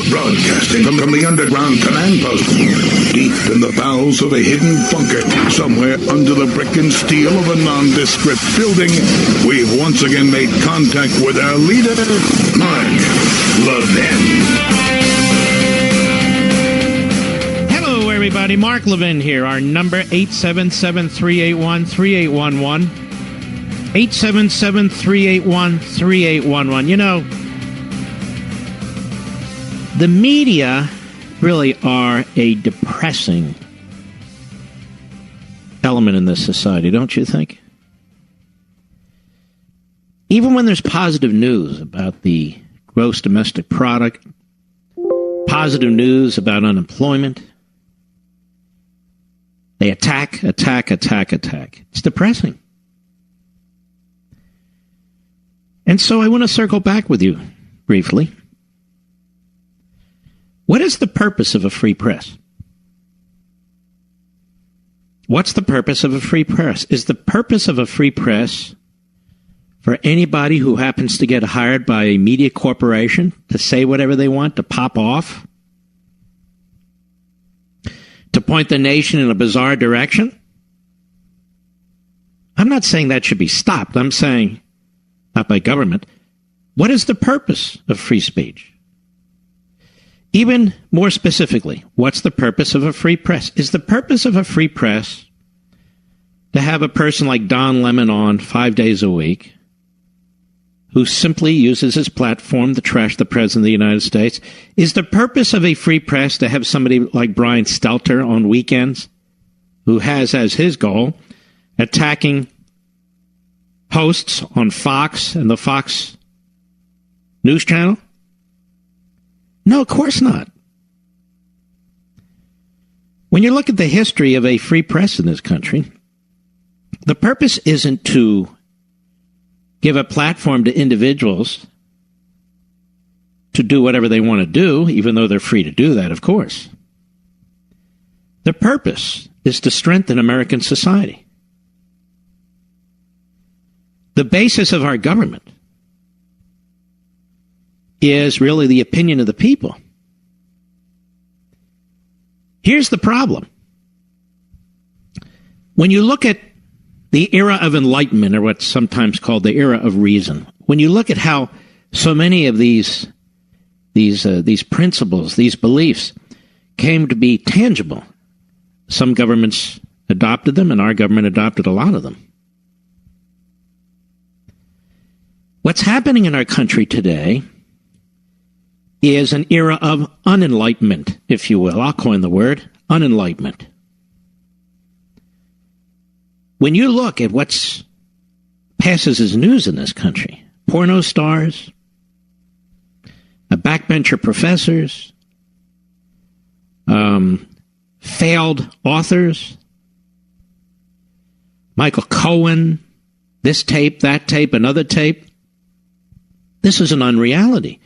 broadcasting from the underground command post, deep in the bowels of a hidden bunker, somewhere under the brick and steel of a nondescript building, we've once again made contact with our leader, Mark Levin. Hello, everybody. Mark Levin here. Our number, 877-381-3811. 877-381-3811. You know, the media really are a depressing element in this society, don't you think? Even when there's positive news about the gross domestic product, positive news about unemployment, they attack. It's depressing. And so I want to circle back with you briefly. What is the purpose of a free press? What's the purpose of a free press? Is the purpose of a free press for anybody who happens to get hired by a media corporation to say whatever they want, to pop off, to point the nation in a bizarre direction? I'm not saying that should be stopped. I'm saying, not by government, what is the purpose of free speech? Even more specifically, what's the purpose of a free press? Is the purpose of a free press to have a person like Don Lemon on 5 days a week who simply uses his platform to trash the President of the United States? Is the purpose of a free press to have somebody like Brian Stelter on weekends who has as his goal attacking hosts on Fox and the Fox News Channel? No, of course not. When you look at the history of a free press in this country, the purpose isn't to give a platform to individuals to do whatever they want to do, even though they're free to do that, of course. The purpose is to strengthen American society. The basis of our government is really the opinion of the people. Here's the problem. When you look at the era of enlightenment, or what's sometimes called the era of reason, when you look at how so many of these principles, these beliefs, came to be tangible, some governments adopted them, and our government adopted a lot of them. What's happening in our country today is an era of unenlightenment, if you will. I'll coin the word, unenlightenment. When you look at what passes as news in this country, porno stars, backbencher professors, failed authors, Michael Cohen, this tape, that tape, another tape, this is an unreality.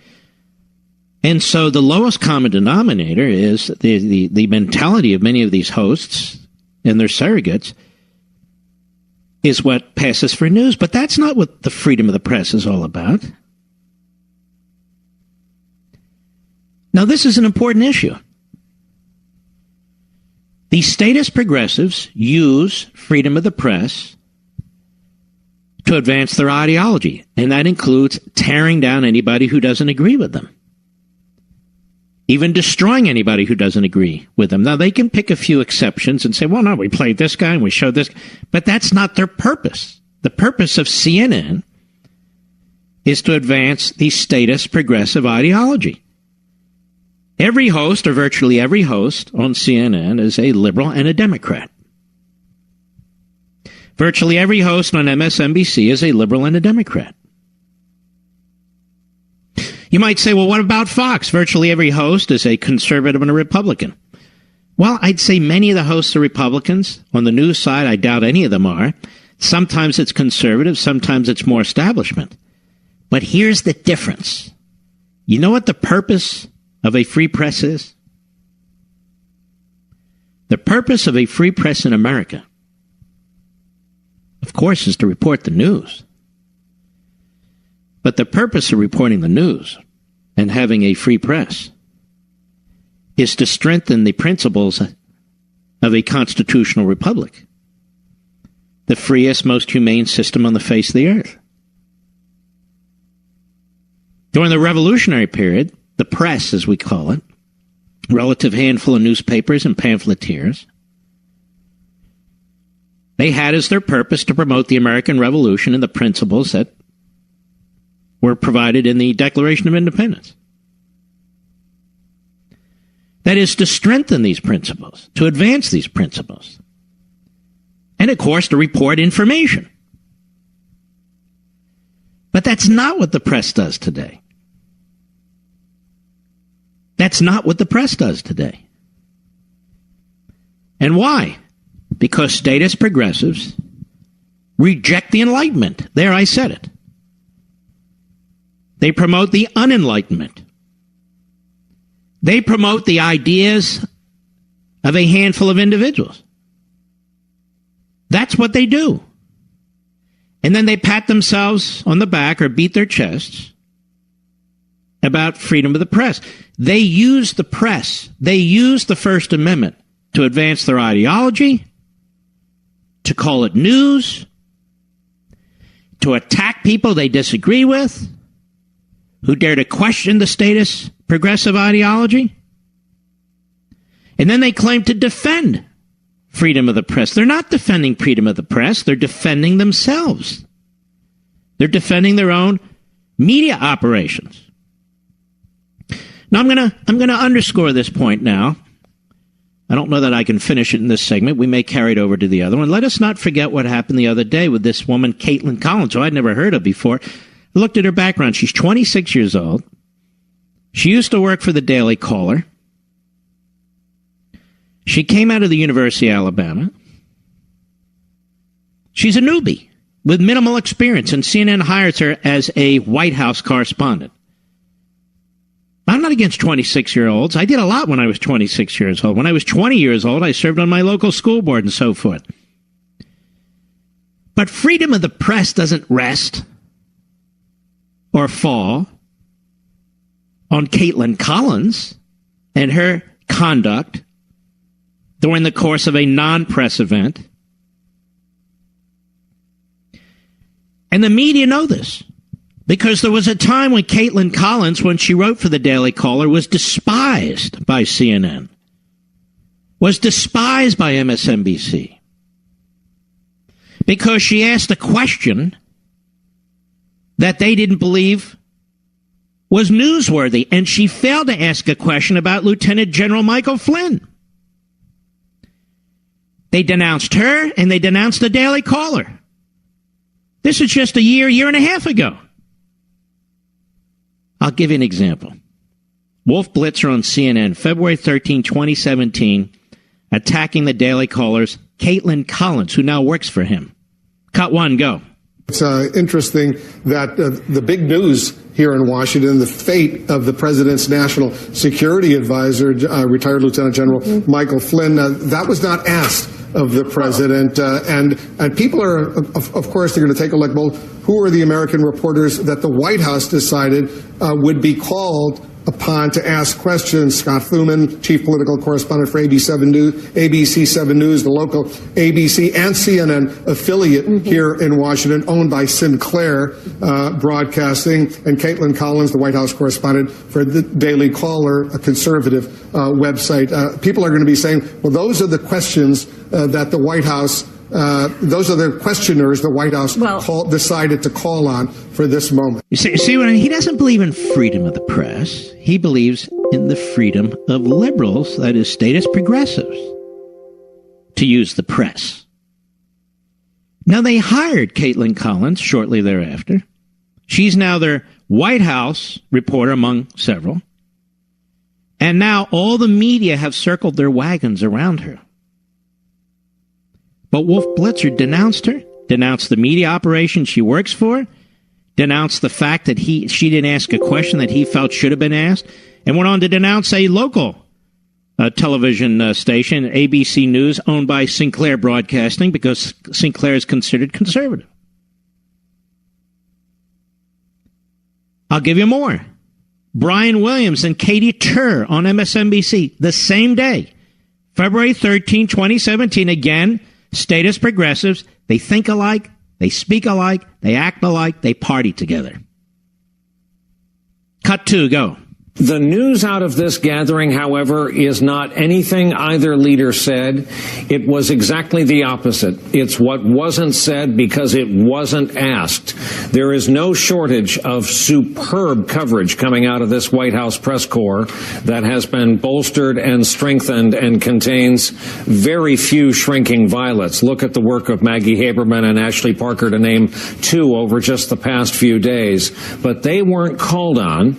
And so the lowest common denominator is the mentality of many of these hosts and their surrogates is what passes for news. But that's not what the freedom of the press is all about. Now, this is an important issue. The statist progressives use freedom of the press to advance their ideology, and that includes tearing down anybody who doesn't agree with them. Even destroying anybody who doesn't agree with them. Now, they can pick a few exceptions and say, well, no, we played this guy and we showed this. But that's not their purpose. The purpose of CNN is to advance the statist progressive ideology. Every host, or virtually every host on CNN, is a liberal and a Democrat. Virtually every host on MSNBC is a liberal and a Democrat. You might say, well, what about Fox? Virtually every host is a conservative and a Republican. Well, I'd say many of the hosts are Republicans. On the news side, I doubt any of them are. Sometimes it's conservative, sometimes it's more establishment. But here's the difference. You know what the purpose of a free press is? The purpose of a free press in America, of course, is to report the news. But the purpose of reporting the news and having a free press is to strengthen the principles of a constitutional republic, the freest, most humane system on the face of the earth. During the Revolutionary period, the press, as we call it, relative handful of newspapers and pamphleteers, they had as their purpose to promote the American Revolution and the principles that were provided in the Declaration of Independence. That is, to strengthen these principles, to advance these principles, and, of course, to report information. But that's not what the press does today. That's not what the press does today. And why? Because statist progressives reject the Enlightenment. There, I said it. They promote the unenlightenment. They promote the ideas of a handful of individuals. That's what they do. And then they pat themselves on the back or beat their chests about freedom of the press. They use the press. They use the First Amendment to advance their ideology, to call it news, to attack people they disagree with, who dare to question the statist progressive ideology. And then they claim to defend freedom of the press. They're not defending freedom of the press. They're defending themselves. They're defending their own media operations. Now, I'm going to underscore this point now. I don't know that I can finish it in this segment. We may carry it over to the other one. Let us not forget what happened the other day with this woman, Kaitlyn Collins, who I'd never heard of before. I looked at her background. She's 26 years old. She used to work for the Daily Caller. She came out of the University of Alabama. She's a newbie with minimal experience, and CNN hires her as a White House correspondent. I'm not against 26-year-olds. I did a lot when I was 26 years old. When I was 20 years old, I served on my local school board and so forth. But freedom of the press doesn't rest or fall on Kaitlyn Collins and her conduct during the course of a non-press event. And the media know this. Because there was a time when Kaitlyn Collins, when she wrote for the Daily Caller, was despised by CNN, was despised by MSNBC, because she asked a question that they didn't believe was newsworthy, and she failed to ask a question about Lieutenant General Michael Flynn. They denounced her, and they denounced the Daily Caller. This is just a year and a half ago. I'll give you an example. Wolf Blitzer on CNN, February 13, 2017, attacking the Daily Caller's Kaitlyn Collins, who now works for him. Cut one, go. It's interesting that the big news here in Washington, the fate of the president's national security advisor, retired Lieutenant General Michael Flynn, that was not asked of the president. And people are, of course, they're going to take a look. Well, who are the American reporters that the White House decided would be called upon to ask questions? Scott Thuman, chief political correspondent for ABC 7 News, the local ABC and CNN affiliate here in Washington, owned by Sinclair Broadcasting, and Kaitlyn Collins, the White House correspondent for the Daily Caller, a conservative website. People are going to be saying, well, those are the questions that the White House those are the questioners the White House decided to call on for this moment. You see what I mean? He doesn't believe in freedom of the press. He believes in the freedom of liberals, that is, statist progressives, to use the press. Now, they hired Kaitlyn Collins shortly thereafter. She's now their White House reporter, among several. And now all the media have circled their wagons around her. But Wolf Blitzer denounced her, denounced the media operation she works for, denounced the fact that she didn't ask a question that he felt should have been asked, and went on to denounce a local television station, ABC News, owned by Sinclair Broadcasting, because Sinclair is considered conservative. I'll give you more. Brian Williams and Katie Tur on MSNBC the same day, February 13, 2017. Again, status progressives. They think alike, they speak alike, they act alike, they party together. Cut 2, go. The news out of this gathering, however, is not anything either leader said. It was exactly the opposite. It's what wasn't said because it wasn't asked. There is no shortage of superb coverage coming out of this White House press corps that has been bolstered and strengthened and contains very few shrinking violets. Look at the work of Maggie Haberman and Ashley Parker, to name two, over just the past few days. But they weren't called on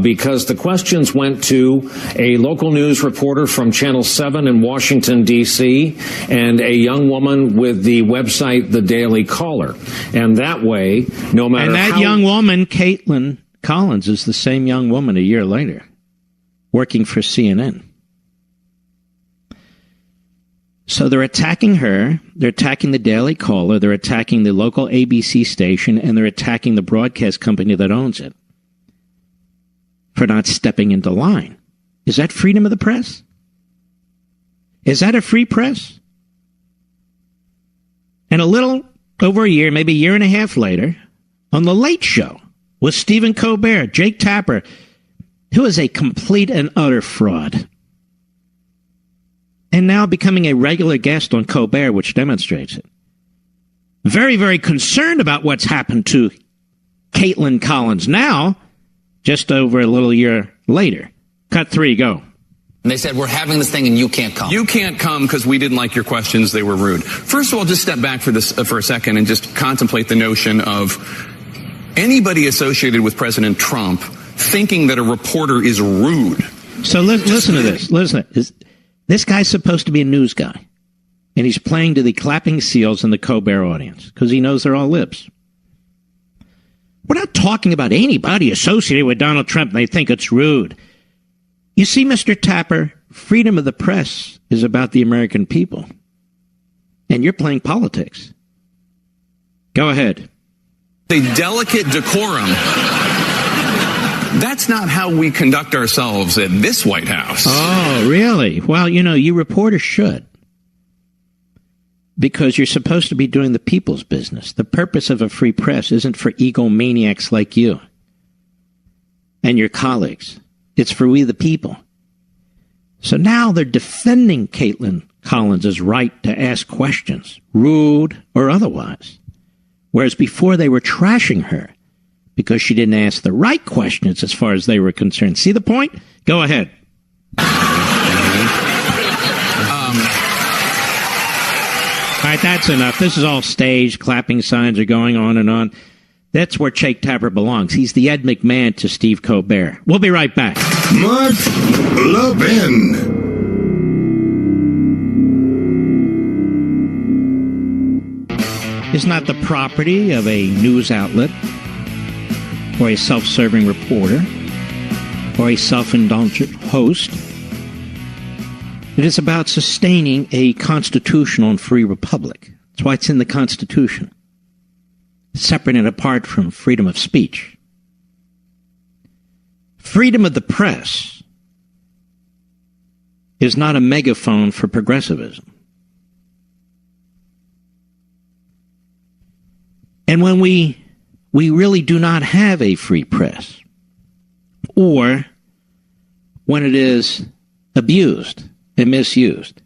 because the questions went to a local news reporter from Channel 7 in Washington, D.C., and a young woman with the website The Daily Caller. And that way, no matter And that young woman, Kaitlyn Collins, is the same young woman a year later, working for CNN. So they're attacking her, they're attacking the Daily Caller, they're attacking the local ABC station, and they're attacking the broadcast company that owns it for not stepping into line. Is that freedom of the press? Is that a free press? And a little over a year, maybe a year and a half later, on The Late Show with Stephen Colbert, Jake Tapper, who is a complete and utter fraud, and now becoming a regular guest on Colbert, which demonstrates it. Very, very concerned about what's happened to Kaitlyn Collins now, just over a little year later. Cut 3, go. And they said, we're having this thing and you can't come. You can't come because we didn't like your questions. They were rude. First of all, just step back for a second and just contemplate the notion of anybody associated with President Trump thinking that a reporter is rude. So listen to this. Listen to this. This guy's supposed to be a news guy, and he's playing to the clapping seals in the Colbert audience because he knows they're all libs. We're not talking about anybody associated with Donald Trump and they think it's rude. You see, Mr. Tapper, freedom of the press is about the American people, and you're playing politics. Go ahead. A delicate decorum. That's not how we conduct ourselves at this White House. Oh, really? Well, you reporters should. Because you're supposed to be doing the people's business. The purpose of a free press isn't for egomaniacs like you and your colleagues. It's for we the people. So now they're defending Kaitlyn Collins' right to ask questions, rude or otherwise. Whereas before they were trashing her because she didn't ask the right questions as far as they were concerned. See the point? Go ahead. All right, that's enough. This is all staged. Clapping signs are going on and on. That's where Jake Tapper belongs. He's the Ed McMahon to Steve Colbert. We'll be right back. Mark Levin. Is not the property of a news outlet or a self-serving reporter or a self-indulgent host. It is about sustaining a constitutional and free republic. That's why it's in the Constitution. Separate and apart from freedom of speech. Freedom of the press is not a megaphone for progressivism. And when we really do not have a free press, or when it is abused and misused,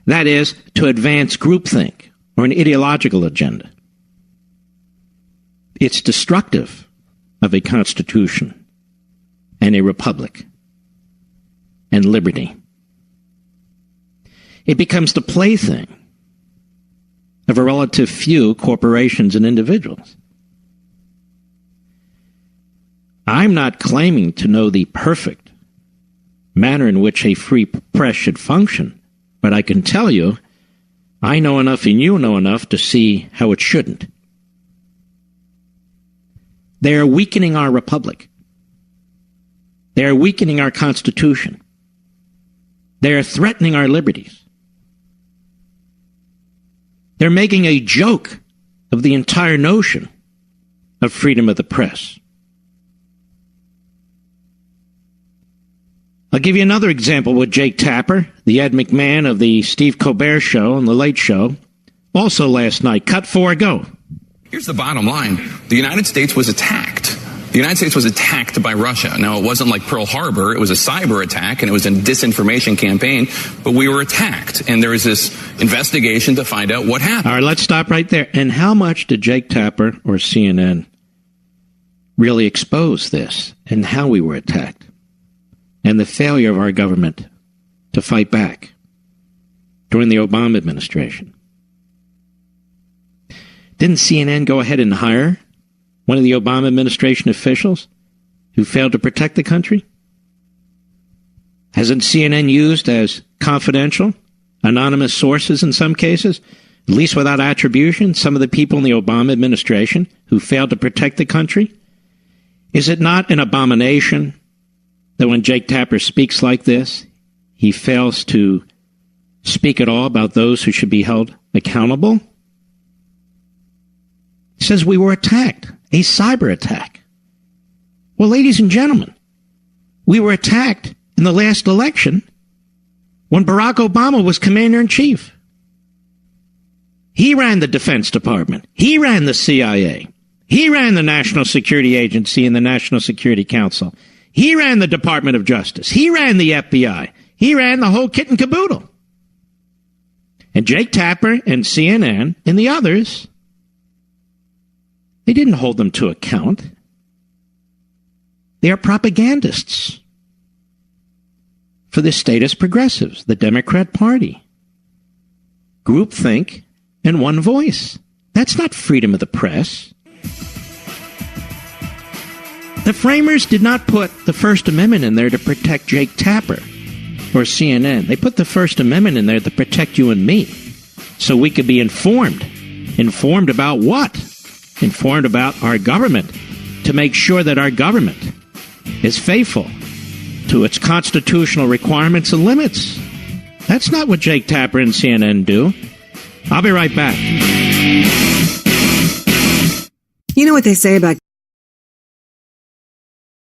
that is, to advance groupthink or an ideological agenda, it's destructive of a constitution and a republic and liberty. It becomes the plaything of a relative few corporations and individuals. I'm not claiming to know the perfect manner in which a free press should function, but I can tell you, I know enough and you know enough to see how it shouldn't. They are weakening our republic. They are weakening our Constitution. They are threatening our liberties. They're making a joke of the entire notion of freedom of the press. I'll give you another example with Jake Tapper, the Ed McMahon of the Steve Colbert Show and The Late Show. Also last night, cut 4, go. Here's the bottom line. The United States was attacked. The United States was attacked by Russia. Now, it wasn't like Pearl Harbor. It was a cyber attack, and it was a disinformation campaign, but we were attacked. And there is this investigation to find out what happened. All right, let's stop right there. And how much did Jake Tapper or CNN really expose this and how we were attacked and the failure of our government to fight back during the Obama administration? Didn't CNN go ahead and hire one of the Obama administration officials who failed to protect the country? Hasn't CNN used as confidential, anonymous sources in some cases, at least without attribution, some of the people in the Obama administration who failed to protect the country? Is it not an abomination that when Jake Tapper speaks like this, he fails to speak at all about those who should be held accountable? He says we were attacked, a cyber attack. Well, ladies and gentlemen, we were attacked in the last election when Barack Obama was commander-in-chief. He ran the Defense Department. He ran the CIA. He ran the National Security Agency and the National Security Council. He ran the Department of Justice. He ran the FBI. He ran the whole kit and caboodle. And Jake Tapper and CNN and the others, they didn't hold them to account. They are propagandists for the statist progressives, the Democrat Party. Groupthink and one voice. That's not freedom of the press. The framers did not put the First Amendment in there to protect Jake Tapper or CNN. They put the First Amendment in there to protect you and me so we could be informed. Informed about what? Informed about our government, to make sure that our government is faithful to its constitutional requirements and limits. That's not what Jake Tapper and CNN do. I'll be right back. You know what they say about